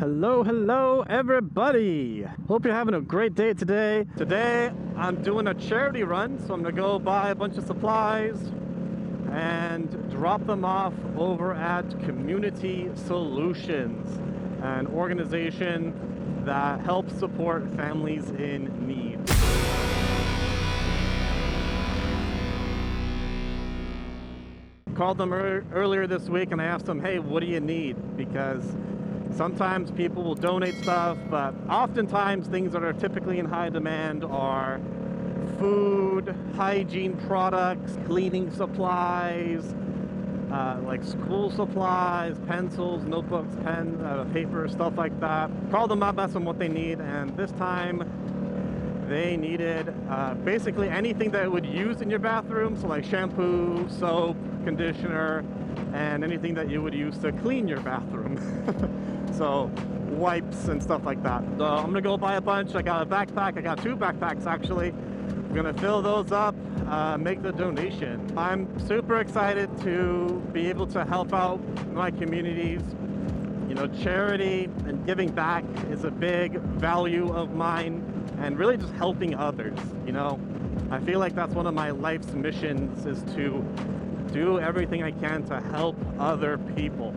Hello everybody. Hope you're having a great day today. Today I'm doing a charity run, so I'm gonna go buy a bunch of supplies and drop them off over at Community Solutions, an organization that helps support families in need. Called them earlier this week and I asked them, hey, what do you need? Because sometimes people will donate stuff, but oftentimes things that are typically in high demand are food, hygiene products, cleaning supplies, like school supplies, pencils, notebooks, pen, paper, stuff like that. Called them up, asked them what they need, and this time they needed basically anything that would use in your bathroom, so like shampoo, soap, conditioner, and anything that you would use to clean your bathroom. So wipes and stuff like that. So I'm gonna go buy a bunch. I got a backpack, I got 2 backpacks actually. I'm gonna fill those up, make the donation. I'm super excited to be able to help out my communities. You know, charity and giving back is a big value of mine, and really just helping others. You know, I feel like that's one of my life's missions, is to do everything I can to help other people.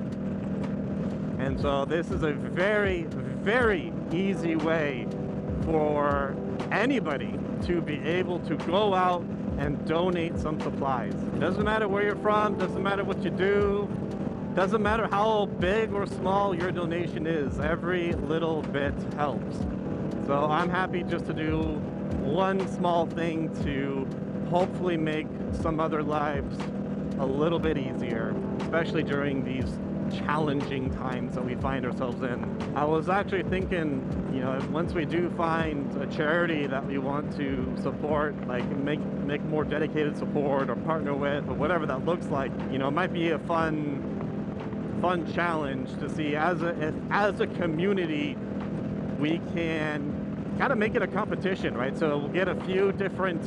And so this is a very, very easy way for anybody to be able to go out and donate some supplies. Doesn't matter where you're from, doesn't matter what you do, doesn't matter how big or small your donation is, every little bit helps. So I'm happy just to do one small thing to hopefully make some other lives a little bit easier, especially during these challenging times that we find ourselves in. I was actually thinking, you know, once we do find a charity that we want to support, like make more dedicated support or partner with, or whatever that looks like, you know, it might be a fun challenge to see as a community we can kind of make it a competition, right? So we'll get a few different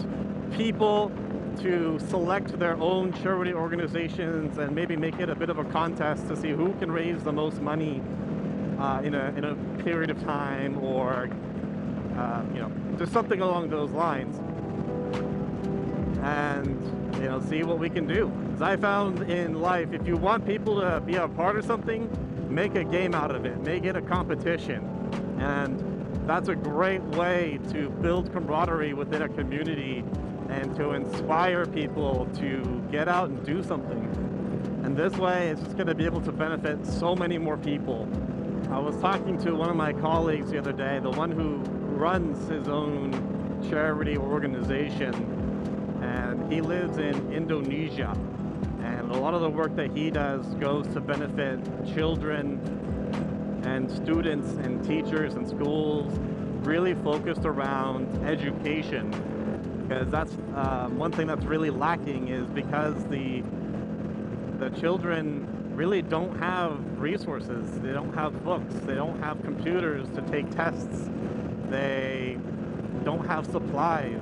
people to select their own charity organizations and maybe make it a bit of a contest to see who can raise the most money in a period of time, or you know, just something along those lines, and you know, see what we can do. As I found in life, if you want people to be a part of something, make a game out of it, make it a competition, and that's a great way to build camaraderie within a community and to inspire people to get out and do something. And this way, it's just going to be able to benefit so many more people. I was talking to one of my colleagues the other day, the one who runs his own charity organization, and he lives in Indonesia. And a lot of the work that he does goes to benefit children and students and teachers and schools, really focused around education. Because that's one thing that's really lacking, is because the children really don't have resources. They don't have books. They don't have computers to take tests. They don't have supplies.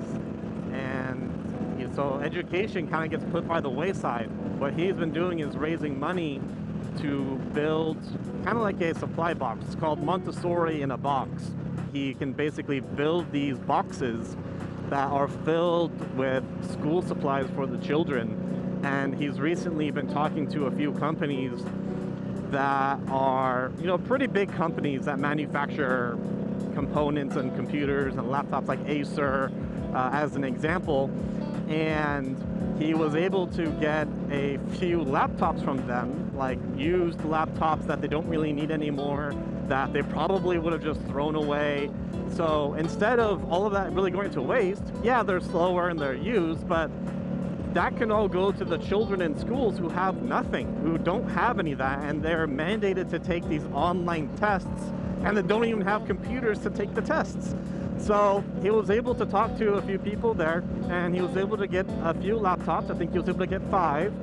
And you know, so education kind of gets put by the wayside. What he's been doing is raising money to build kind of like a supply box. It's called Montessori in a box. He can basically build these boxes that are filled with school supplies for the children. And he's recently been talking to a few companies that are, you know, pretty big companies that manufacture components and computers and laptops, like Acer, as an example. And he was able to get a few laptops from them, like used laptops that they don't really need anymore, that they probably would have just thrown away. So instead of all of that really going to waste, yeah, they're slower and they're used, but that can all go to the children in schools who have nothing, who don't have any of that, and they're mandated to take these online tests, and they don't even have computers to take the tests. So he was able to talk to a few people there, and he was able to get a few laptops. I think he was able to get 5,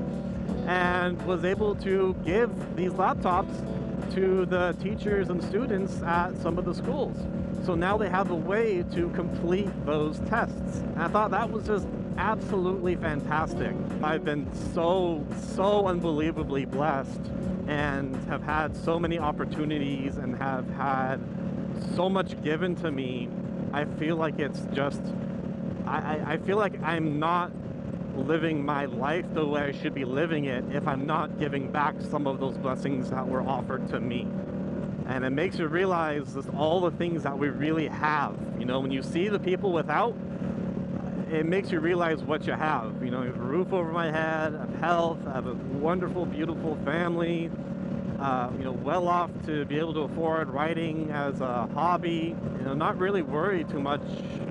and was able to give these laptops to the teachers and students at some of the schools. So now they have a way to complete those tests. And I thought that was just absolutely fantastic. I've been so unbelievably blessed and have had so many opportunities and have had so much given to me. I feel like it's just, I feel like I'm not living my life the way I should be living it if I'm not giving back some of those blessings that were offered to me. And it makes you realize just all the things that we really have. You know, when you see the people without, it makes you realize what you have. You know, I have a roof over my head, I have health, I have a wonderful, beautiful family, you know, well off to be able to afford riding as a hobby. You know, not really worry too much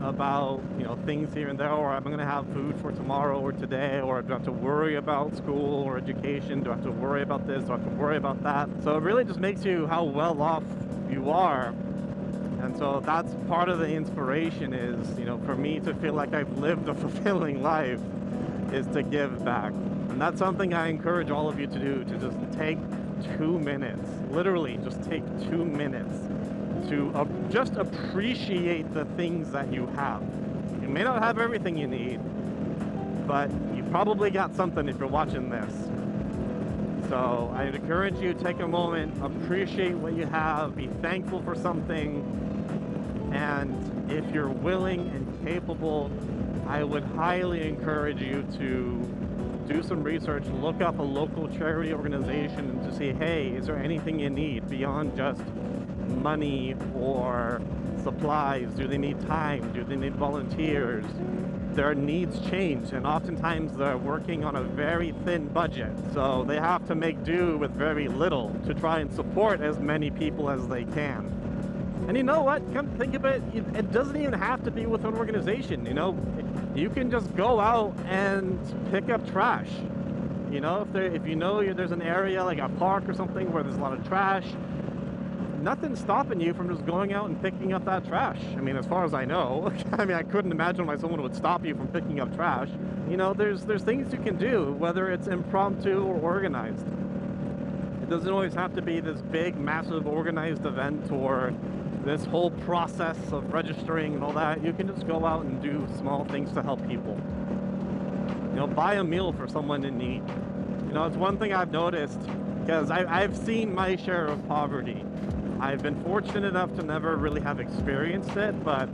about, you know, things here and there, or I'm going to have food for tomorrow or today, or do I have to worry about school or education? Do I have to worry about this? Do I have to worry about that? So it really just makes you how well off you are. And so that's part of the inspiration is, you know, for me to feel like I've lived a fulfilling life is to give back. And that's something I encourage all of you to do, to just take 2 minutes, literally just take 2 minutes to just appreciate the things that you have. You may not have everything you need, but you probably got something if you're watching this. So I encourage you, take a moment, appreciate what you have, be thankful for something, and if you're willing and capable, I would highly encourage you to do some research, look up a local charity organization and to see, hey, is there anything you need beyond just money or supplies? Do they need time? Do they need volunteers? Their needs change, and oftentimes they're working on a very thin budget, so they have to make do with very little to try and support as many people as they can. And you know what? Come think of it, it doesn't even have to be with an organization, you know? You can just go out and pick up trash. You know, if you know there's an area like a park or something where there's a lot of trash, nothing's stopping you from just going out and picking up that trash. I mean, as far as I know. I mean, I couldn't imagine why someone would stop you from picking up trash. You know, there's things you can do, whether it's impromptu or organized. It doesn't always have to be this big, massive, organized event or this whole process of registering and all that. You can just go out and do small things to help people. You know, buy a meal for someone in need. You know, it's one thing I've noticed, because I've seen my share of poverty. I've been fortunate enough to never really have experienced it, but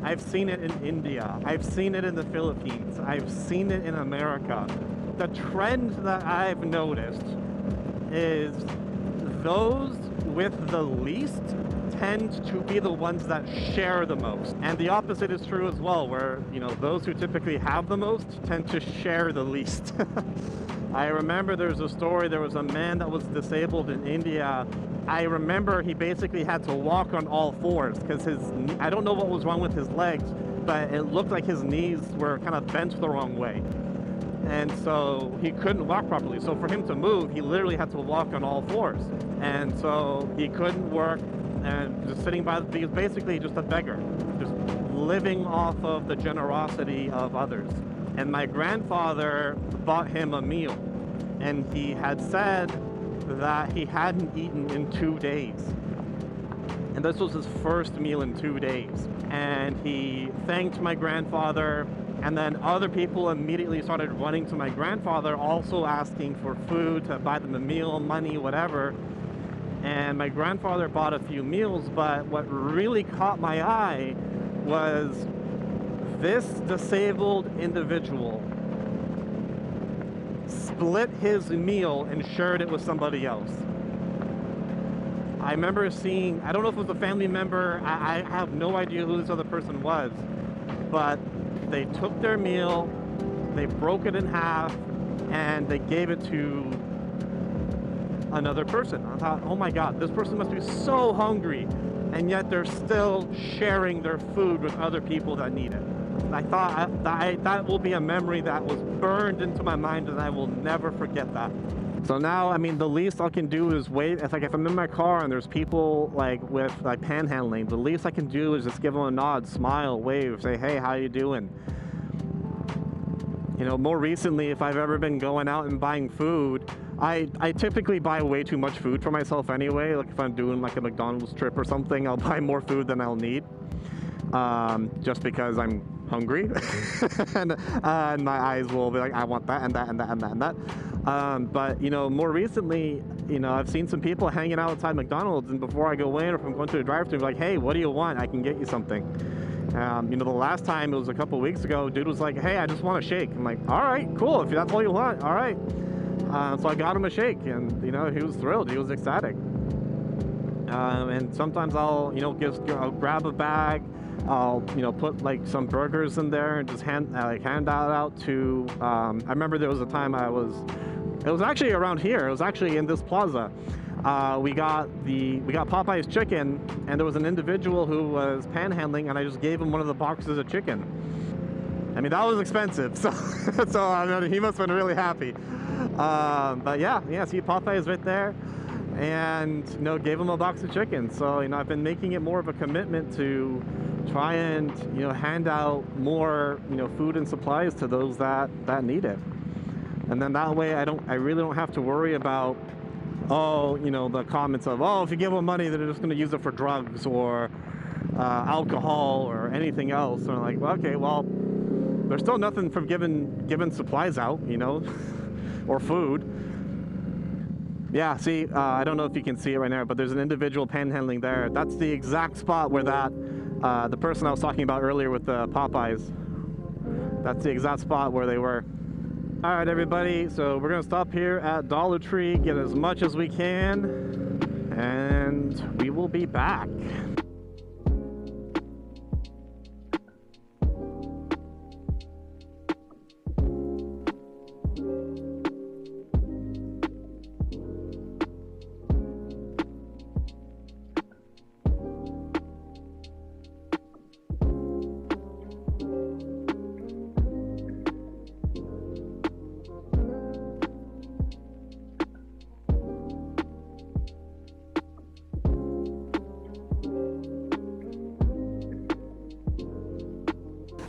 I've seen it in India. I've seen it in the Philippines. I've seen it in America. The trend that I've noticed is those with the least tend to be the ones that share the most. And the opposite is true as well, where, you know, those who typically have the most tend to share the least. I remember there's a story, there was a man that was disabled in India. I remember he basically had to walk on all fours because I don't know what was wrong with his legs, but it looked like his knees were kind of bent the wrong way. And so he couldn't walk properly. So for him to move, he literally had to walk on all fours. And so he couldn't work, and just sitting by, he was basically just a beggar, just living off of the generosity of others. And my grandfather bought him a meal, and he had said that he hadn't eaten in 2 days. And this was his first meal in 2 days. And he thanked my grandfather, and then other people immediately started running to my grandfather, also asking for food, to buy them a meal, money, whatever. And my grandfather bought a few meals, but what really caught my eye was this disabled individual split his meal and shared it with somebody else. I remember seeing, I don't know if it was a family member, I have no idea who this other person was, but they took their meal, they broke it in half, and they gave it to another person. I thought, oh my God, this person must be so hungry, and yet they're still sharing their food with other people that need it. I thought that will be a memory that was burned into my mind, and I will never forget that. So now, I mean, the least I can do is wait. It's like if I'm in my car and there's people like with like panhandling, the least I can do is just give them a nod, smile, wave, say, hey, how you doing? You know, more recently, if I've ever been going out and buying food, I typically buy way too much food for myself anyway. Like if I'm doing like a McDonald's trip or something, I'll buy more food than I'll need, just because I'm hungry, and my eyes will be like, I want that and that and that and that and that. But you know, more recently, you know, I've seen some people hanging out outside McDonald's, and before I go in, or if I'm going to a drive-thru, like, hey, what do you want? I can get you something. You know, the last time, it was a couple weeks ago, dude was like, hey, I just want a shake. I'm like, all right, cool, if that's all you want, all right. So I got him a shake, and you know, he was thrilled, he was ecstatic. And sometimes I'll, you know, I'll grab a bag, I'll, you know, put like some burgers in there and just hand that out to, I remember there was a time it was actually around here, it was actually in this plaza. We got Popeye's chicken, and there was an individual who was panhandling, and I just gave him one of the boxes of chicken. I mean, that was expensive, so I mean, he must have been really happy. But yeah, see, Popeye is right there, and you know, gave him a box of chicken. So you know, I've been making it more of a commitment to try and, you know, hand out more, you know, food and supplies to those that need it. And then that way, I really don't have to worry about, oh, you know, the comments of, oh, if you give them money, they're just going to use it for drugs or alcohol or anything else. And I'm like, well, okay, well, there's still nothing from giving supplies out, you know, or food. Yeah, see, I don't know if you can see it right now, but there's an individual panhandling there. That's the exact spot where the person I was talking about earlier with the Popeyes, that's the exact spot where they were. All right, everybody, so we're gonna stop here at Dollar Tree, get as much as we can, and we will be back.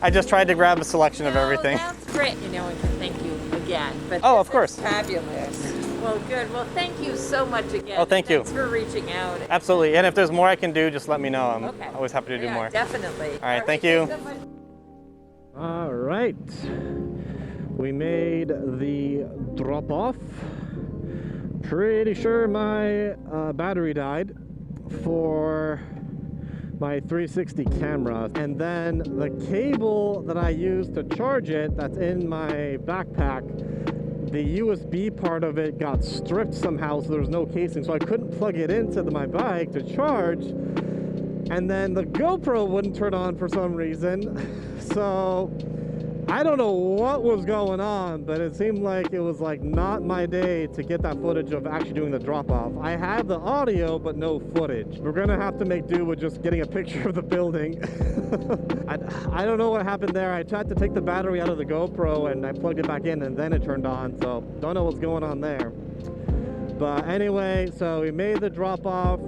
I just tried to grab a selection of everything. That's great. You know, and thank you again. But oh, of course. Fabulous. Well, good. Well, thank you so much again. Oh, thank you. Thanks for reaching out. Absolutely. And if there's more I can do, just let me know. I'm okay. always happy to do more. Definitely. All right, thank you. All right. We made the drop off. Pretty sure my battery died for my 360 camera, and then the cable that I use to charge it, that's in my backpack, the USB part of it got stripped somehow, so there was no casing, so I couldn't plug it into my bike to charge. And then the GoPro wouldn't turn on for some reason. So I don't know what was going on, but it seemed like it was like not my day to get that footage of actually doing the drop-off. I had the audio, but no footage. We're gonna have to make do with just getting a picture of the building. I don't know what happened there. I tried to take the battery out of the GoPro and I plugged it back in and then it turned on, so don't know what's going on there. But anyway, so we made the drop-off.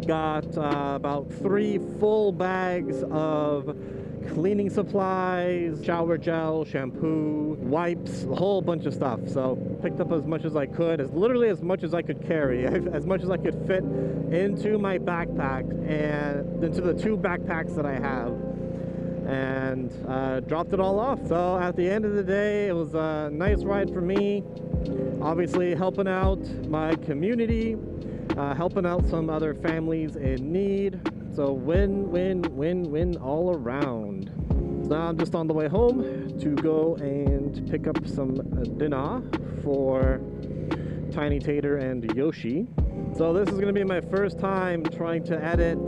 Got about 3 full bags of cleaning supplies, shower gel, shampoo, wipes, a whole bunch of stuff. So picked up as much as I could, literally as much as I could carry, as much as I could fit into my backpack and into the 2 backpacks that I have, and dropped it all off. So at the end of the day, it was a nice ride for me, obviously helping out my community, helping out some other families in need. So win, win, win, win all around. Now I'm just on the way home to go and pick up some dinner for Tiny Tater and Yoshi. So this is going to be my first time trying to edit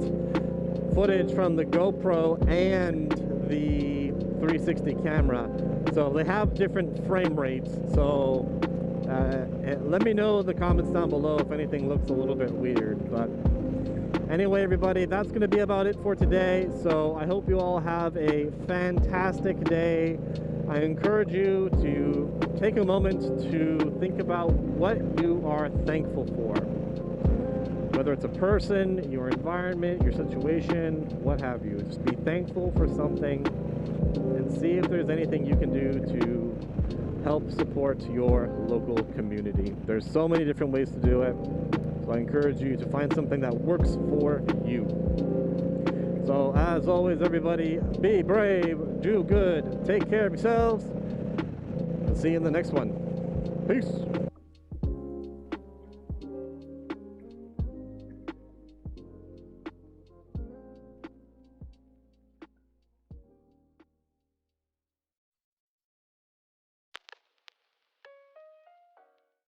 footage from the GoPro and the 360 camera. So they have different frame rates. So let me know in the comments down below if anything looks a little bit weird. But anyway, everybody, that's going to be about it for today. So I hope you all have a fantastic day. I encourage you to take a moment to think about what you are thankful for. Whether it's a person, your environment, your situation, what have you. Just be thankful for something and see if there's anything you can do to help support your local community. There's so many different ways to do it, so I encourage you to find something that works for you. So as always, everybody, be brave, do good, take care of yourselves, and see you in the next one. Peace.